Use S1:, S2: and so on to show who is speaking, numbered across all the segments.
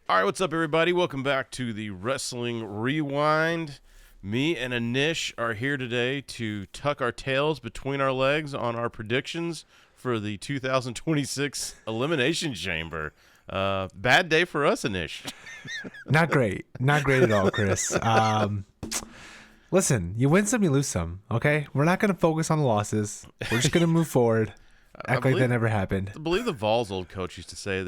S1: All right, what's up, everybody? Welcome back to the Wrestling Rewind. Me and Anish are here today to tuck our tails between our legs on our predictions for the 2026 Elimination Chamber. Bad day for us, Anish.
S2: Not great. Not great at all, Chris. Listen, you win some, you lose some, okay? We're not going to focus on the losses. We're just going to move forward. Act like that never happened.
S1: I believe the Vols old coach used to say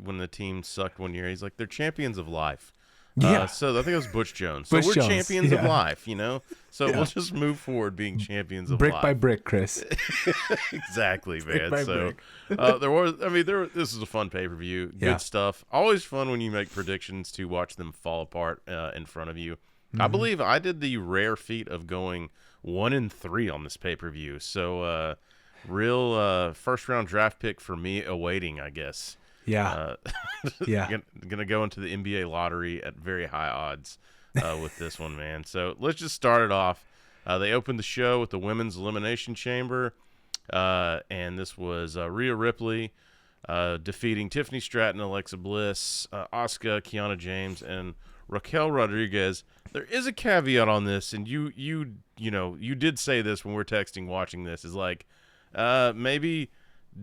S1: when the team sucked one year, he's like, they're champions of life.
S2: Yeah.
S1: So I think it was Butch Jones.
S2: Butch
S1: so we're
S2: Jones,
S1: champions of
S2: yeah.
S1: life, you know? So
S2: Yeah.
S1: we'll just move forward being champions of
S2: Brick
S1: life.
S2: by brick, Chris.
S1: Exactly, man.
S2: Brick by
S1: So
S2: brick.
S1: this is a fun pay-per-view. Good
S2: Yeah.
S1: stuff. Always fun when you make predictions to watch them fall apart in front of you. I believe I did the rare feat of going 1-3 on this pay-per-view. So real first-round draft pick for me awaiting, I guess.
S2: Yeah. Yeah.
S1: Gonna go into the NBA lottery at very high odds with this one, man. So let's just start it off. They opened the show with the Women's Elimination Chamber, and this was Rhea Ripley defeating Tiffany Stratton, Alexa Bliss, Asuka, Kiana James, and Raquel Rodriguez. There is a caveat on this, and you did say this when we were texting watching this, is like maybe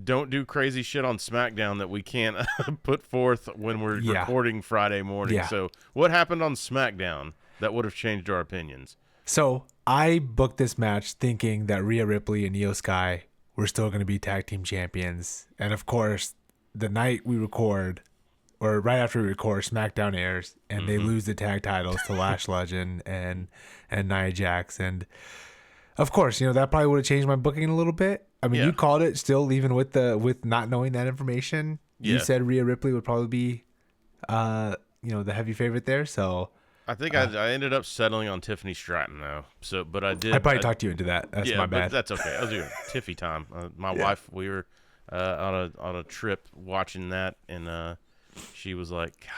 S1: don't do crazy shit on SmackDown that we can't put forth when we're recording Friday morning.
S2: Yeah.
S1: So what happened on SmackDown that would have changed our opinions?
S2: So I booked this match thinking that Rhea Ripley and Io Sky were still going to be tag team champions. And of course, the night we record, or right after we record, SmackDown airs, and they lose the tag titles to Lash Legend and Nia Jax. And of course, that probably would have changed my booking a little bit. I mean, you called it still, even with not knowing that information. You said Rhea Ripley would probably be, the heavy favorite there. So
S1: I think I ended up settling on Tiffany Stratton though. So, but I
S2: probably talked you into that. That's my bad.
S1: But that's okay. I was doing Tiffy time. My wife, we were on a trip watching that, and she was like, "God."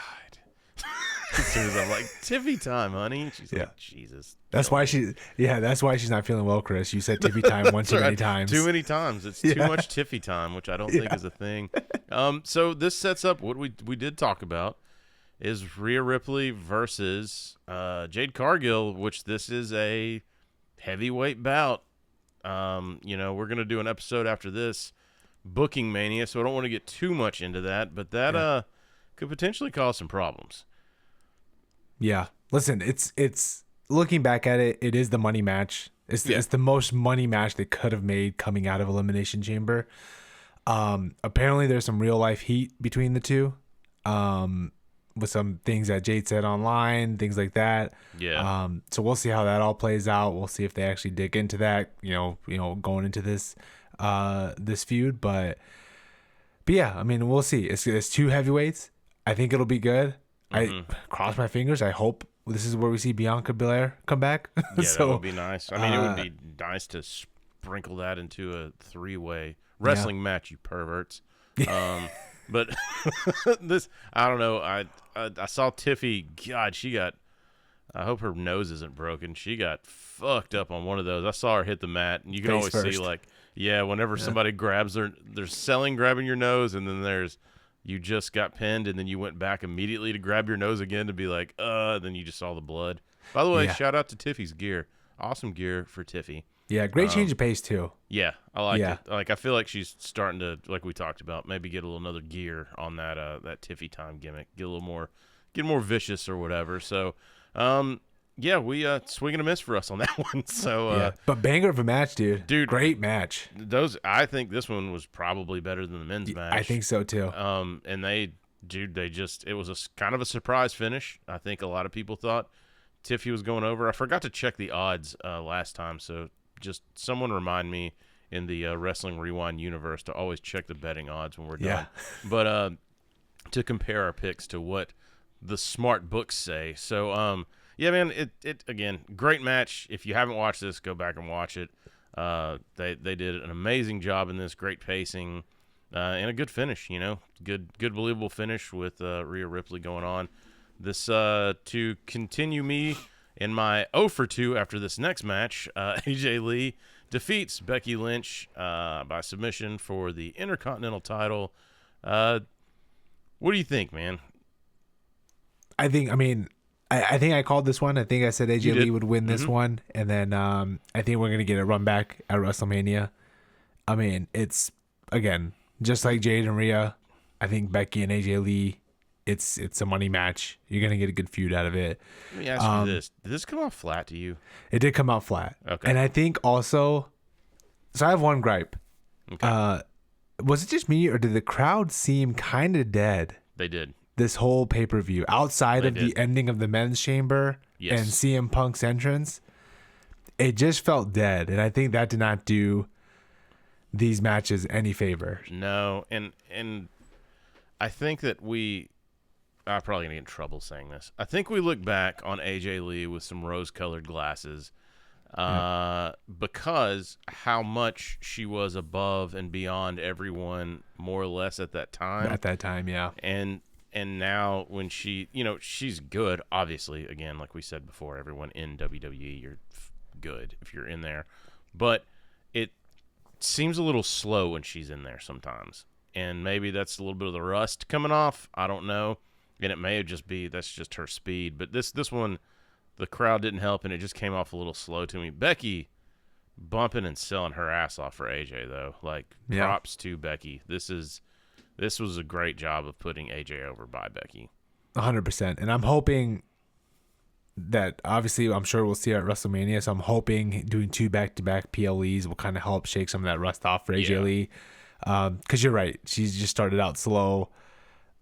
S1: As soon as I'm like, Tiffy time, honey. She's like, Jesus.
S2: That's why that's why she's not feeling well, Chris. You said Tiffy time one too many times.
S1: Too many times. It's too much Tiffy time, which I don't think is a thing. So this sets up what we did talk about is Rhea Ripley versus Jade Cargill, which this is a heavyweight bout. We're gonna do an episode after this, Booking Mania, so I don't want to get too much into that, but that could potentially cause some problems.
S2: Yeah. Listen, it's looking back at it, it is the money match. It's the most money match they could have made coming out of Elimination Chamber. Apparently there's some real life heat between the two. With some things that Jade said online, things like that.
S1: Yeah.
S2: So we'll see how that all plays out. We'll see if they actually dig into that, going into this feud. But yeah, I mean, we'll see. It's two heavyweights. I think it'll be good. I cross my fingers. I hope this is where we see Bianca Belair come back.
S1: Yeah,
S2: So,
S1: that would be nice. I mean, it would be nice to sprinkle that into a three-way wrestling match, you perverts. But this, I don't know. I saw Tiffy. God, I hope her nose isn't broken. She got fucked up on one of those. I saw her hit the mat, and you can always see whenever somebody grabs there's grabbing your nose, and then there's you just got pinned, and then you went back immediately to grab your nose again to be like, then you just saw the blood. By the way, shout out to Tiffy's gear. Awesome gear for Tiffy.
S2: Yeah, great change of pace too.
S1: Yeah, I like it. Like, I feel like she's starting to, like we talked about, maybe get a little another gear on that Tiffy time gimmick. Get more vicious or whatever. So, we swing and a miss for us on that one. So,
S2: but banger of a match, dude. Great match.
S1: I think this one was probably better than the men's match.
S2: I think so too.
S1: And it was a kind of a surprise finish. I think a lot of people thought Tiffy was going over. I forgot to check the odds last time, so just someone remind me in the Wrestling Rewind universe to always check the betting odds when we're done. But to compare our picks to what the smart books say. So, man, it again, great match. If you haven't watched this, go back and watch it. They did an amazing job in this, great pacing, and a good finish, good believable finish with Rhea Ripley going on. This to continue me in my 0 for 2 after this next match, AJ Lee defeats Becky Lynch by submission for the Intercontinental title. What do you think, man?
S2: I think. I mean, I think I called this one. I think I said
S1: You
S2: AJ
S1: did.
S2: Lee would win this one, and then I think we're gonna get a run back at WrestleMania. I mean, it's again just like Jade and Rhea. I think Becky and AJ Lee. It's a money match. You're gonna get a good feud out of it.
S1: Let me ask you this: did this come off flat to you?
S2: It did come out flat.
S1: Okay.
S2: And I think also, so I have one gripe.
S1: Okay.
S2: Was it just me or did the crowd seem kind of dead
S1: They did.
S2: this whole pay-per-view outside
S1: They
S2: of the
S1: did.
S2: ending of the men's chamber
S1: Yes.
S2: and CM Punk's entrance? It just felt dead. And I think that did not do these matches any favor.
S1: No, and I think that I'm probably gonna get in trouble saying this. I think we look back on AJ Lee with some rose-colored glasses, because how much she was above and beyond everyone, more or less at that time.
S2: At that time, yeah.
S1: And now when she, she's good. Obviously, again, like we said before, everyone in WWE, you're good if you're in there, but it seems a little slow when she's in there sometimes, and maybe that's a little bit of the rust coming off. I don't know. And it may just be that's just her speed. But this one, the crowd didn't help, and it just came off a little slow to me. Becky bumping and selling her ass off for AJ, though. Like,
S2: Yeah.
S1: props to Becky. This was a great job of putting AJ over by Becky.
S2: 100%. And I'm hoping that, obviously, I'm sure we'll see her at WrestleMania. So I'm hoping doing 2 back-to-back PLEs will kind of help shake some of that rust off for AJ
S1: Yeah.
S2: Lee. Because you're right. She's just started out slow.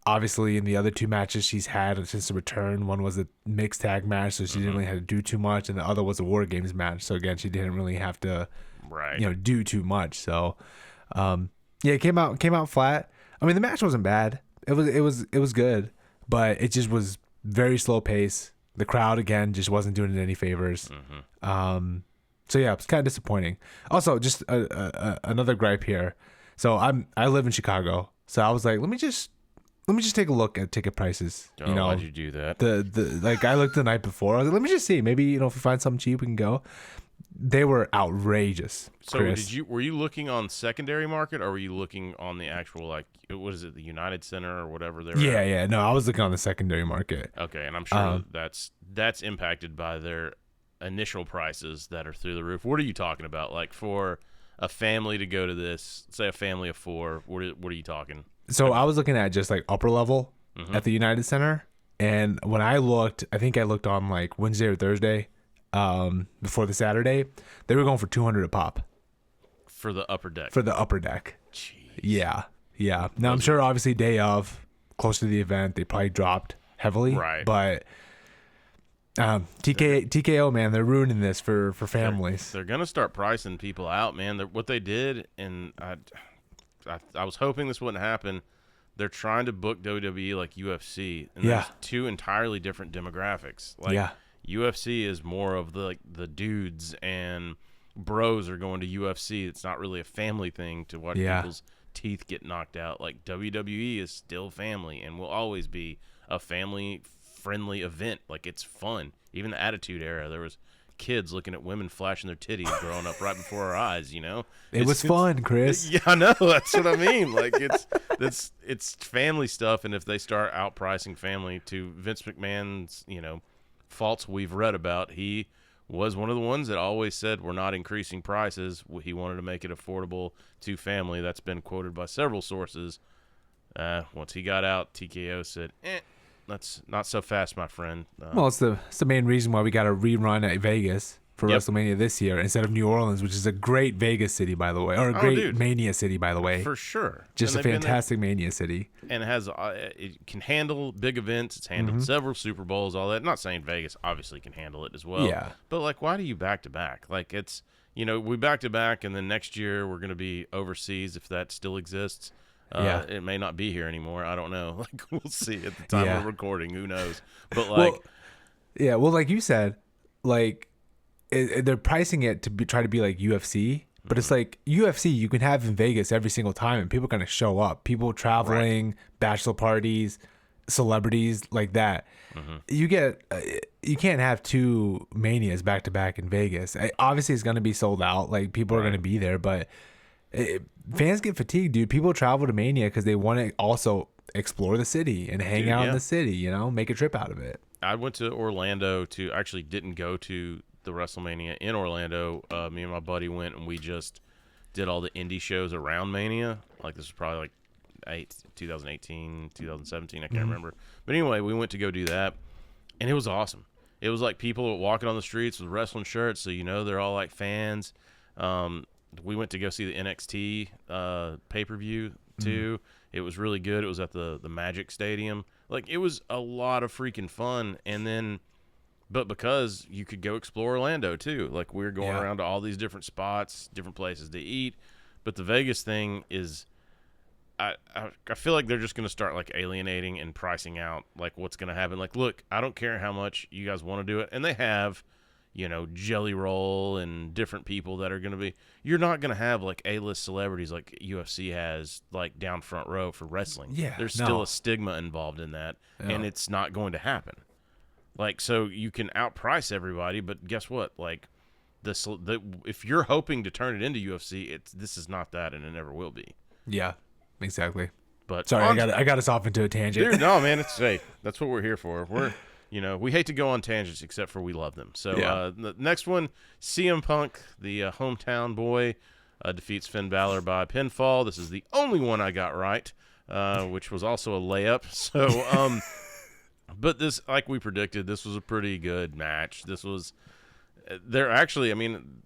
S2: Obviously, in the other 2 matches she's had since the return, one was a mixed tag match, so she didn't really have to do too much, and the other was a War Games match. So again, she didn't really have to,
S1: Right.
S2: do too much. So, it came out flat. I mean, the match wasn't bad. It was good, but it just was very slow pace. The crowd again just wasn't doing it any favors. So yeah, it's kind of disappointing. Also, just another gripe here. So I live in Chicago, so I was like, let me just take a look at ticket prices.
S1: Oh, why'd you do that?
S2: The like I looked the night before. I was like, let me just see. Maybe if we find something cheap, we can go. They were outrageous.
S1: So
S2: Chris.
S1: were you looking on secondary market, or were you looking on the actual, like, what is it, the United Center or whatever they were at?
S2: Yeah. No, I was looking on the secondary market.
S1: Okay, and I'm sure that's impacted by their initial prices that are through the roof. What are you talking about? Like, for a family to go to this, say a family of 4, what are you talking?
S2: So I was looking at just like upper level
S1: Mm-hmm.
S2: at the United Center, and when I looked, I think I looked on like Wednesday or Thursday, before the Saturday, they were going for $200 a pop
S1: For the upper deck.
S2: for the upper deck.
S1: Jeez.
S2: Yeah. Now I'm sure, obviously, day of, close to the event, they probably dropped heavily.
S1: Right.
S2: But TKO, man, they're ruining this for families.
S1: They're gonna start pricing people out, man. What they did, and I was hoping this wouldn't happen. They're trying to book WWE like UFC, and
S2: Yeah.
S1: there's 2 entirely different demographics. Like,
S2: Yeah.
S1: UFC is more of the dudes and bros are going to UFC. It's not really a family thing to watch
S2: Yeah.
S1: people's teeth get knocked out. Like, WWE is still family and will always be a family friendly event. Like, it's fun. Even the Attitude Era, there was kids looking at women flashing their titties growing up right before our eyes.
S2: It was fun, Chris.
S1: Yeah, I know. That's what I mean. Like, it's family stuff, and if they start outpricing family to Vince McMahon's, faults we've read about, he was one of the ones that always said we're not increasing prices. He wanted to make it affordable to family. That's been quoted by several sources. Once he got out, TKO said, that's not so fast, my friend.
S2: Well, it's the main reason why we got a rerun at Vegas for
S1: Yep.
S2: WrestleMania this year instead of New Orleans, which is a great Vegas city, by the way, or a great
S1: dude.
S2: Mania city, by the way.
S1: For sure.
S2: Just
S1: And
S2: a
S1: they've been there.
S2: fantastic Mania city.
S1: And it can handle big events. It's handled several Super Bowls, all that. Not saying Vegas obviously can handle it as well.
S2: Yeah.
S1: But, like, why do you back to back? Like, it's, we back to back, and then next year we're going to be overseas if that still exists.
S2: Yeah.
S1: It may not be here anymore. I don't know. Like, we'll see at the time
S2: Yeah.
S1: we're recording. Who knows? But, like,
S2: Well, like you said, like they're pricing it to try to be like UFC, but it's like UFC you can have in Vegas every single time, and people are gonna show up. People traveling, bachelor parties, celebrities like that. You can't have 2 Manias back to back in Vegas. Obviously, it's gonna be sold out. Like, people are gonna be there, but fans get fatigued, dude. People travel to Mania because they want to also explore the city and hang
S1: Dude,
S2: out in
S1: yeah.
S2: the city, make a trip out of it.
S1: I went to Orlando to actually didn't go to the WrestleMania in Orlando. Me and my buddy went and we just did all the indie shows around Mania. Like this was probably like 2018, 2017. I can't remember. But anyway, we went to go do that, and it was awesome. It was like people walking on the streets with wrestling shirts, so they're all like fans. We went to go see the NXT pay-per-view too. It was really good. It was at the Magic Stadium. Like it was a lot of freaking fun. And then, but because you could go explore Orlando too. Like we were going around to all these different spots, different places to eat. But the Vegas thing is, I feel like they're just going to start like alienating and pricing out like what's going to happen. Like, look, I don't care how much you guys want to do it. And they have, Jelly Roll and different people that are going to be. You're not going to have like A-list celebrities like UFC has like down front row for wrestling.
S2: Yeah,
S1: there's still a stigma involved in that, and it's not going to happen. Like, so you can outprice everybody, but guess what? Like, if you're hoping to turn it into UFC, this is not that, and it never will be.
S2: Yeah, exactly.
S1: But
S2: sorry, I got us off into a tangent.
S1: Dude, no, man, that's what we're here for. We're we hate to go on tangents except for we love them. So the next one, CM Punk, the hometown boy, defeats Finn Balor by pinfall. This is the only one I got right, which was also a layup. So, but this, like we predicted, this was a pretty good match. This was, they're actually, and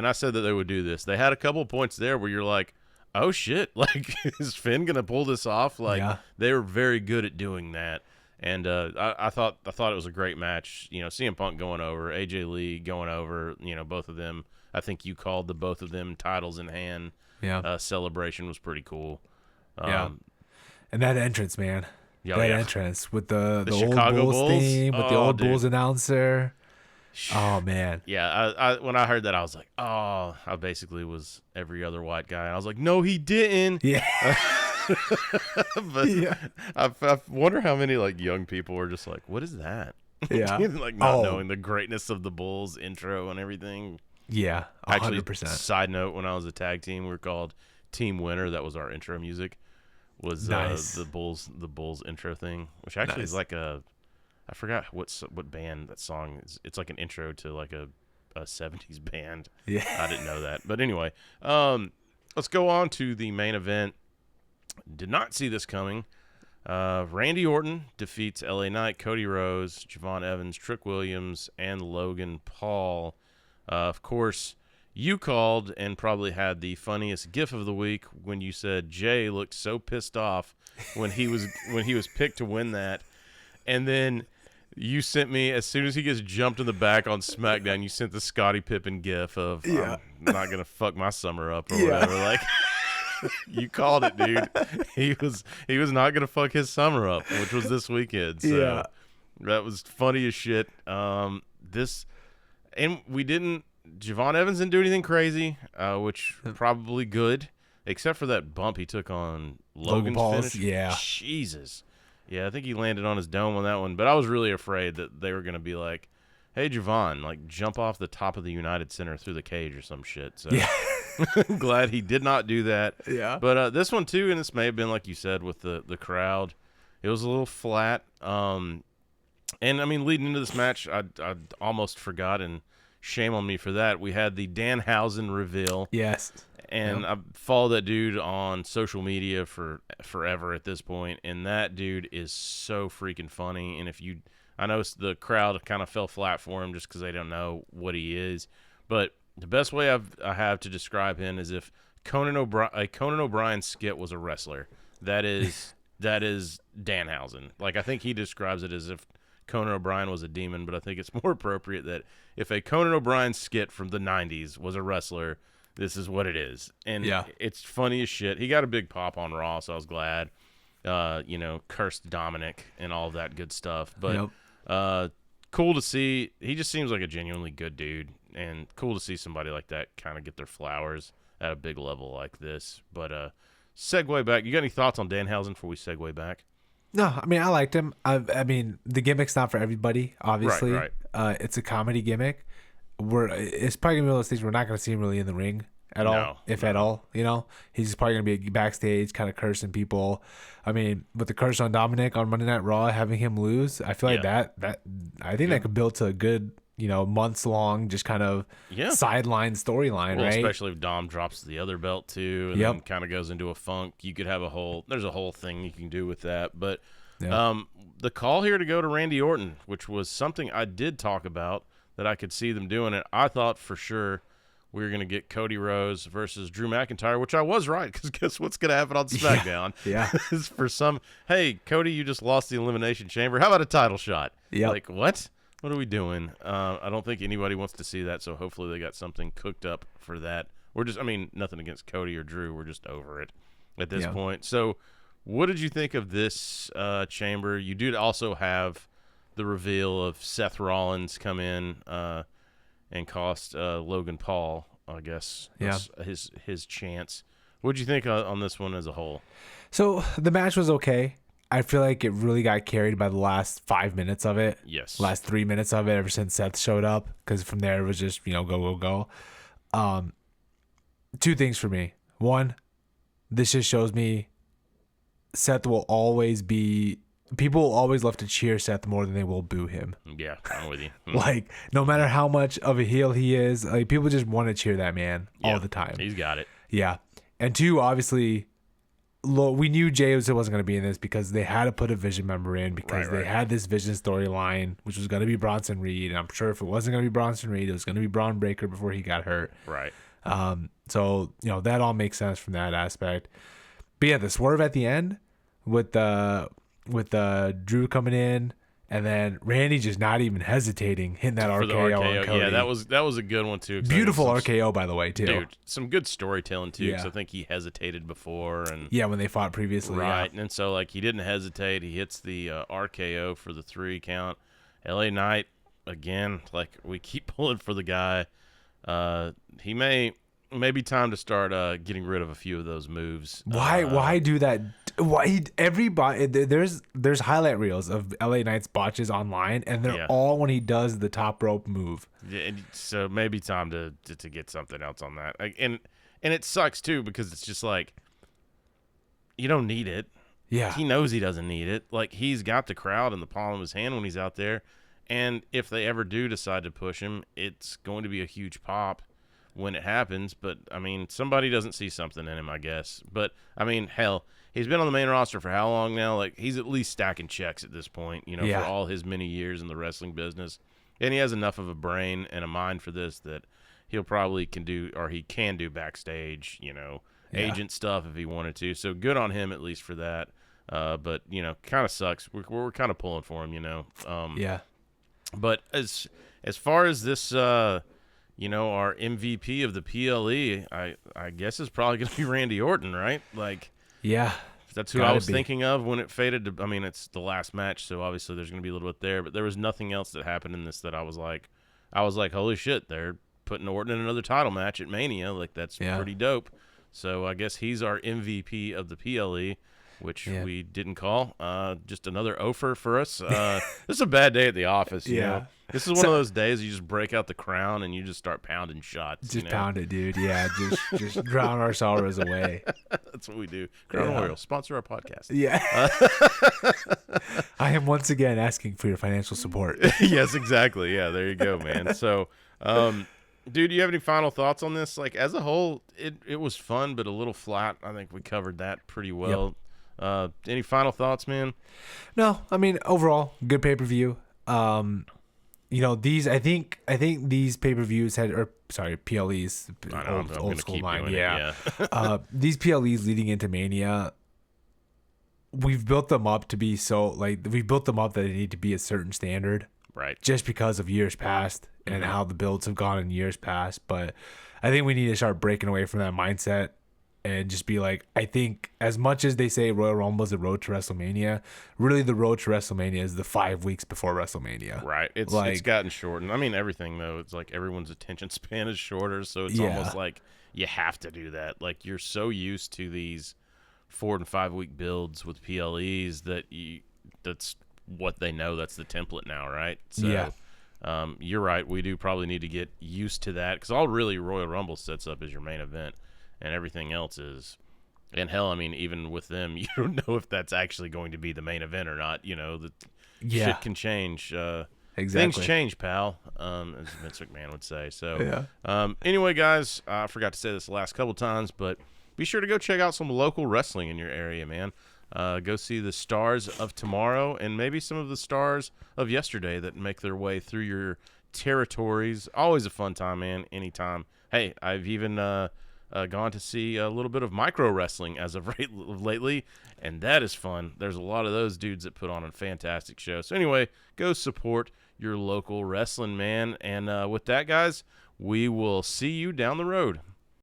S1: I said that they would do this. They had a couple points there where you're like, oh shit, like is Finn gonna pull this off? Like they were very good at doing that. And I thought it was a great match. CM Punk going over, AJ Lee going over. Both of them. I think you called the both of them titles in hand. Celebration was pretty cool.
S2: And that entrance, man. Entrance with the old
S1: Chicago
S2: Bulls theme with the old Bulls announcer. Oh man.
S1: Yeah. I when I heard that, I was like, oh, I basically was every other white guy. And I was like, no, he didn't.
S2: Yeah.
S1: But I wonder how many like young people were just like, what is that?
S2: Yeah.
S1: Like not knowing the greatness of the Bulls intro and everything.
S2: Yeah, 100%.
S1: Actually, side note, when I was a tag team, we were called Team Winner. That was our intro music. Was
S2: nice.
S1: The Bulls intro thing, which actually is like I forgot what band that song is. It's like an intro to like a 70s band.
S2: Yeah.
S1: I didn't know that. But anyway, let's go on to the main event. Did not see this coming. Randy Orton defeats LA Knight, Cody Rhodes, Javon Evans, Trick Williams, and Logan Paul. Of course, you called and probably had the funniest gif of the week when you said Jay looked so pissed off when he was picked to win that. And then you sent me, as soon as he gets jumped in the back on SmackDown, you sent the Scottie Pippen gif of I'm not gonna fuck my summer up or whatever. Like you called it, dude. He was not gonna fuck his summer up, which was this weekend. So that was funny as shit. Javon Evans didn't do anything crazy, which probably good, except for that bump he took on Logan's finish.
S2: Yeah.
S1: Jesus. Yeah, I think he landed on his dome on that one, but I was really afraid that they were going to be like, hey, Javon, like jump off the top of the United Center through the cage or some shit. So I'm glad he did not do that.
S2: Yeah.
S1: But this one too, and this may have been like you said with the crowd, it was a little flat. And leading into this match, I almost forgot, and shame on me for that. We had the Danhausen reveal.
S2: Yes.
S1: And I followed that dude on social media for forever at this point, and that dude is so freaking funny. And I know the crowd kind of fell flat for him just because they don't know what he is. But the best way I have to describe him is if a Conan O'Brien skit was a wrestler. That is Danhausen. Like I think he describes it as if Conan O'Brien was a demon, but I think it's more appropriate that if a Conan O'Brien skit from the 90s was a wrestler, this is what it is. And it's funny as shit. He got a big pop on Raw, so I was glad. Cursed Dominic and all of that good stuff. But cool to see. He just seems like a genuinely good dude, and cool to see somebody like that kind of get their flowers at a big level like this. But segue back. You got any thoughts on Danhausen before we segue back?
S2: No, I liked him. The gimmick's not for everybody, obviously.
S1: Right.
S2: It's a comedy gimmick. It's probably gonna be one of those things we're not gonna see him really in the ring at all, if at all. You know, he's probably gonna be backstage, kind of cursing people. I mean, with the curse on Dominic on Monday Night Raw, having him lose, I feel like that I think that could build to a good, months long, just kind of sideline storyline, right?
S1: Especially if Dom drops the other belt too, and then kind of goes into a funk. You could have there's a whole thing you can do with that, but. The call here to go to Randy Orton, which was something I did talk about that I could see them doing it. I thought for sure we were going to get Cody Rhodes versus Drew McIntyre, which I was right, because guess what's going to happen on SmackDown?
S2: Yeah.
S1: Is for hey, Cody, you just lost the Elimination Chamber. How about a title shot?
S2: Yeah.
S1: Like, what? What are we doing? I don't think anybody wants to see that, so hopefully they got something cooked up for that. Nothing against Cody or Drew. We're just over it at this point. So, what did you think of this chamber? You do also have the reveal of Seth Rollins come in and cost Logan Paul, I guess, his chance. What did you think on this one as a whole?
S2: So the match was okay. I feel like it really got carried by the last 5 minutes of it.
S1: Yes.
S2: Last 3 minutes of it ever since Seth showed up, because from there it was just, go. Two things for me. One, this just shows me Seth will always be – people will always love to cheer Seth more than they will boo him.
S1: Yeah, I'm with you.
S2: Like, no matter how much of a heel he is, like, people just want to cheer that man all the time.
S1: He's got it.
S2: Yeah. And two, obviously, we knew Jey Uso wasn't going to be in this because they had to put a Vision member in because they had this Vision storyline, which was going to be Bronson Reed. And I'm sure if it wasn't going to be Bronson Reed, it was going to be Braun Breaker before he got hurt.
S1: Right.
S2: So, that all makes sense from that aspect. But yeah, the swerve at the end with Drew coming in, and then Randy just not even hesitating, hitting that RKO on Cody.
S1: Yeah, that was a good one too.
S2: Beautiful RKO, by the way, too.
S1: Dude, some good storytelling too, because I think he hesitated before, and
S2: when they fought previously,
S1: right? And so he didn't hesitate. He hits the RKO for the 3 count. LA Knight again, we keep pulling for the guy. He may be time to start getting rid of a few of those moves.
S2: Why do that? Why everybody there's highlight reels of LA Knight's botches online, and they're all when he does the top rope move.
S1: Yeah, so maybe time to get something else on that. And it sucks too, because it's just you don't need it.
S2: Yeah,
S1: he knows he doesn't need it. He's got the crowd in the palm of his hand when he's out there, and if they ever do decide to push him, it's going to be a huge pop when it happens. But somebody doesn't see something in him, I guess. But hell, he's been on the main roster for how long now? He's at least stacking checks at this point, for all his many years in the wrestling business. And he has enough of a brain and a mind for this that he can do backstage, agent stuff if he wanted to. So good on him at least for that. But kind of sucks. We're kind of pulling for him,
S2: yeah.
S1: But as far as this our MVP of the PLE, I guess is probably going to be Randy Orton, right?
S2: Yeah.
S1: That's who I was thinking of when it faded to, it's the last match, so obviously there's going to be a little bit there, but there was nothing else that happened in this that I was like, holy shit, they're putting Orton in another title match at Mania. That's pretty dope. So I guess he's our MVP of the PLE, which we didn't call. Just another offer for us. This is a bad day at the office, you know? This is one of those days you just break out the crown and you just start pounding shots.
S2: Just pound it, dude. Yeah, just drown our sorrows away.
S1: That's what we do. Crown Oil, sponsor our podcast.
S2: Yeah. I am once again asking for your financial support.
S1: Yes, exactly. Yeah, there you go, man. So, dude, do you have any final thoughts on this? As a whole, it was fun, but a little flat. I think we covered that pretty well. Any final thoughts, man? No,
S2: overall, good pay-per-view. These I think these pay-per-views PLEs, old school mind. These PLEs leading into Mania, we've built them up to be we've built them up that they need to be a certain standard,
S1: right? Just
S2: because of years past and how the builds have gone in years past. But I think we need to start breaking away from that mindset and just be I think as much as they say Royal Rumble is the road to WrestleMania, really the road to WrestleMania is the 5 weeks before WrestleMania.
S1: Right. It's gotten shortened. Everything, though, it's everyone's attention span is shorter, so it's almost you have to do that. You're so used to these 4 and 5 week builds with PLEs that that's what they know. That's the template now, right? So, You're right. We do probably need to get used to that because all really Royal Rumble sets up is your main event, and everything else is. And hell, I mean, even with them, you don't know if that's actually going to be the main event or not. The shit can change.
S2: Exactly.
S1: Things change, pal, as Vince McMahon would say. So,
S2: Yeah.
S1: Anyway, guys, I forgot to say this the last couple times, but be sure to go check out some local wrestling in your area, man. Go see the stars of tomorrow and maybe some of the stars of yesterday that make their way through your territories. Always a fun time, man. Anytime. Hey, I've even gone to see a little bit of micro wrestling as of lately, and that is fun. There's a lot of those dudes that put on a fantastic show. So anyway, go support your local wrestling, man. And with that, guys, we will see you down the road.